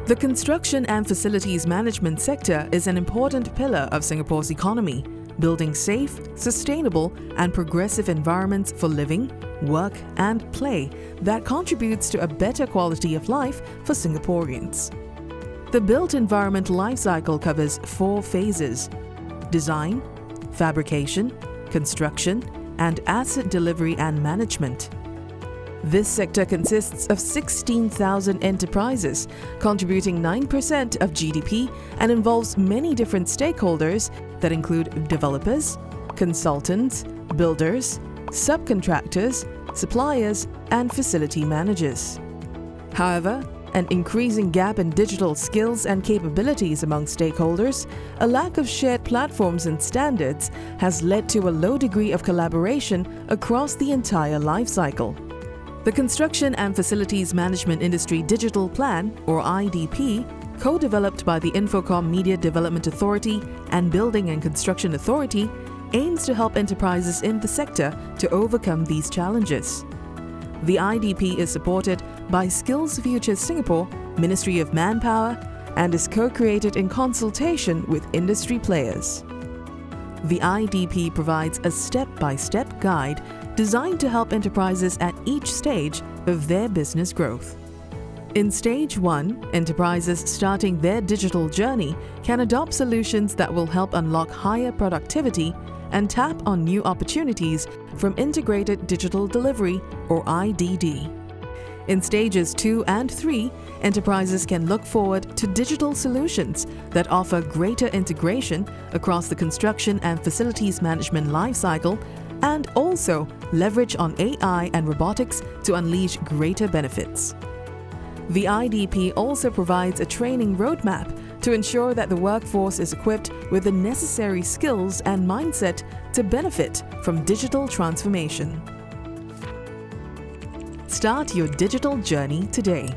The construction and facilities management sector is an important pillar of Singapore's economy, building safe, sustainable, and progressive environments for living, work, and play that contributes to a better quality of life for Singaporeans. The built environment lifecycle covers 4 phases: design, fabrication, construction, and asset delivery and management. This sector consists of 16,000 enterprises, contributing 9% of GDP, and involves many different stakeholders that include developers, consultants, builders, subcontractors, suppliers, and facility managers. However, an increasing gap in digital skills and capabilities among stakeholders, a lack of shared platforms and standards has led to a low degree of collaboration across the entire life cycle. The Construction and Facilities Management Industry Digital Plan, or IDP, co-developed by the Infocom Media Development Authority and Building and Construction Authority, aims to help enterprises in the sector to overcome these challenges. The IDP is supported by Skills Future Singapore, Ministry of Manpower, and is co-created in consultation with industry players. The IDP provides a step-by-step guide designed to help enterprises at each stage of their business growth. In Stage 1, enterprises starting their digital journey can adopt solutions that will help unlock higher productivity and tap on new opportunities from Integrated Digital Delivery, or IDD. In Stages 2 and 3, enterprises can look forward to digital solutions that offer greater integration across the construction and facilities management lifecycle, and also leverage on AI and robotics to unleash greater benefits. The IDP also provides a training roadmap to ensure that the workforce is equipped with the necessary skills and mindset to benefit from digital transformation. Start your digital journey today.